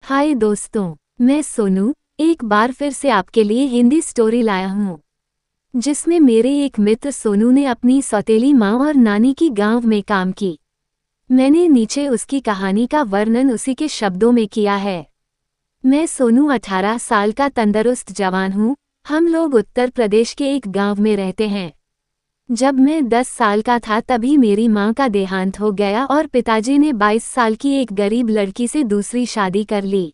हाय दोस्तों, मैं सोनू एक बार फिर से आपके लिए हिंदी स्टोरी लाया हूँ जिसमें मेरे एक मित्र सोनू ने अपनी सौतेली माँ और नानी की गांव में काम की। मैंने नीचे उसकी कहानी का वर्णन उसी के शब्दों में किया है। मैं सोनू 18 साल का तंदुरुस्त जवान हूँ। हम लोग उत्तर प्रदेश के एक गांव में रहते हैं। जब मैं 10 साल का था तभी मेरी माँ का देहांत हो गया और पिताजी ने 22 साल की एक गरीब लड़की से दूसरी शादी कर ली।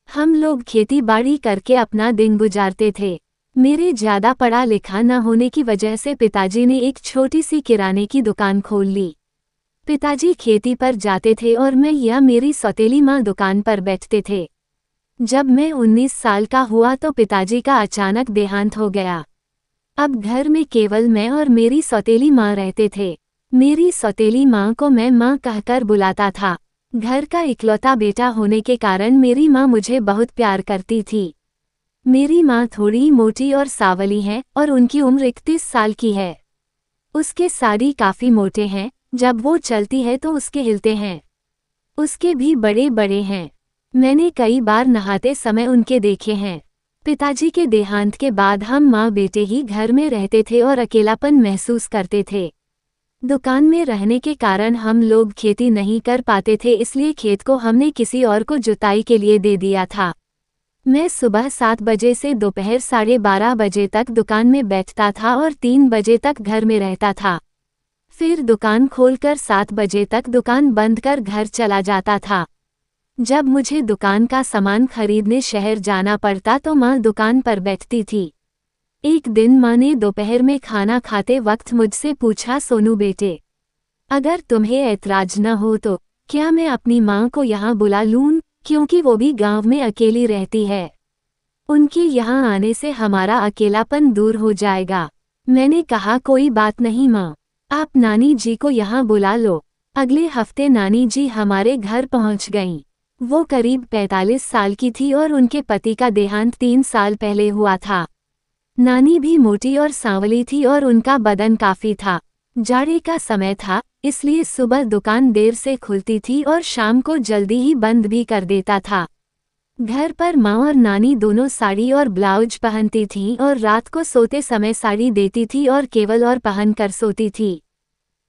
हम लोग खेती बाड़ी करके अपना दिन गुजारते थे। मेरे ज्यादा पढ़ा लिखा न होने की वजह से पिताजी ने एक छोटी सी किराने की दुकान खोल ली। पिताजी खेती पर जाते थे और मैं या मेरी सौतेली माँ दुकान पर बैठते थे। जब मैं 19 साल का हुआ तो पिताजी का अचानक देहांत हो गया। अब घर में केवल मैं और मेरी सौतेली माँ रहते थे। मेरी सौतेली माँ को मैं माँ कहकर बुलाता था। घर का इकलौता बेटा होने के कारण मेरी माँ मुझे बहुत प्यार करती थी। मेरी माँ थोड़ी मोटी और सावली है और उनकी उम्र 31 साल की है। उसके साड़ी काफी मोटे हैं, जब वो चलती है तो उसके हिलते हैं। उसके भी बड़े बड़े हैं। मैंने कई बार नहाते समय उनके देखे हैं। पिताजी के देहांत के बाद हम माँ बेटे ही घर में रहते थे और अकेलापन महसूस करते थे। दुकान में रहने के कारण हम लोग खेती नहीं कर पाते थे, इसलिए खेत को हमने किसी और को जुताई के लिए दे दिया था। मैं सुबह 7 बजे से दोपहर 12:30 बजे तक दुकान में बैठता था और 3 बजे तक घर में रहता था। फिर दुकान खोलकर 7 बजे तक दुकान बंद कर घर चला जाता था। जब मुझे दुकान का सामान खरीदने शहर जाना पड़ता तो माँ दुकान पर बैठती थी। एक दिन माँ ने दोपहर में खाना खाते वक्त मुझसे पूछा, सोनू बेटे, अगर तुम्हें ऐतराज न हो तो क्या मैं अपनी माँ को यहाँ बुला लूँ, क्योंकि वो भी गांव में अकेली रहती है। उनके यहाँ आने से हमारा अकेलापन दूर हो जाएगा। मैंने कहा, कोई बात नहीं माँ, आप नानी जी को यहाँ बुला लो। अगले हफ्ते नानी जी हमारे घर पहुँच गईं। वो करीब 45 साल की थी और उनके पति का देहांत 3 साल पहले हुआ था। नानी भी मोटी और सांवली थी और उनका बदन काफी था। जाड़े का समय था, इसलिए सुबह दुकान देर से खुलती थी और शाम को जल्दी ही बंद भी कर देता था। घर पर माँ और नानी दोनों साड़ी और ब्लाउज पहनती थीं और रात को सोते समय साड़ी देती थी और केवल और पहन कर सोती थी।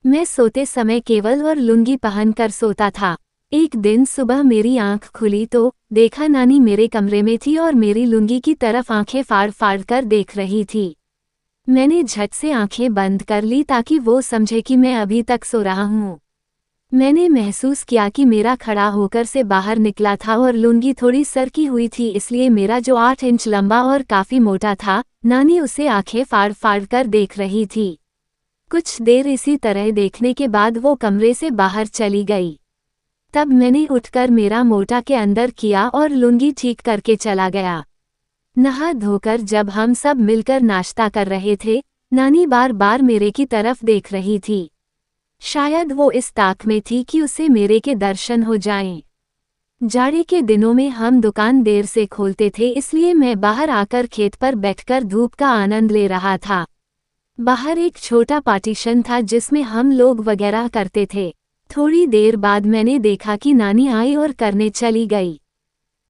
मैं सोते समय केवल और लुंगी पहन कर सोता था। एक दिन सुबह मेरी आंख खुली तो देखा नानी मेरे कमरे में थी और मेरी लुंगी की तरफ आंखें फाड़ फाड़ कर देख रही थी। मैंने झट से आंखें बंद कर ली ताकि वो समझे कि मैं अभी तक सो रहा हूँ। मैंने महसूस किया कि मेरा खड़ा होकर से बाहर निकला था और लुंगी थोड़ी सरकी हुई थी, इसलिए मेरा जो 8 इंच लंबा और काफी मोटा था, नानी उसे आंखें फाड़ फाड़ कर देख रही थी। कुछ देर इसी तरह देखने के बाद वो कमरे से बाहर चली गई। तब मैंने उठकर मेरा मोटा के अंदर किया और लुंगी ठीक करके चला गया। नहा धोकर जब हम सब मिलकर नाश्ता कर रहे थे, नानी बार बार मेरे की तरफ देख रही थी। शायद वो इस ताक में थी कि उसे मेरे के दर्शन हो जाएं। जाड़े के दिनों में हम दुकान देर से खोलते थे, इसलिए मैं बाहर आकर खेत पर बैठकर धूप का आनंद ले रहा था। बाहर एक छोटा पार्टीशन था जिसमें हम लोग वगैरह करते थे। थोड़ी देर बाद मैंने देखा कि नानी आई और करने चली गई।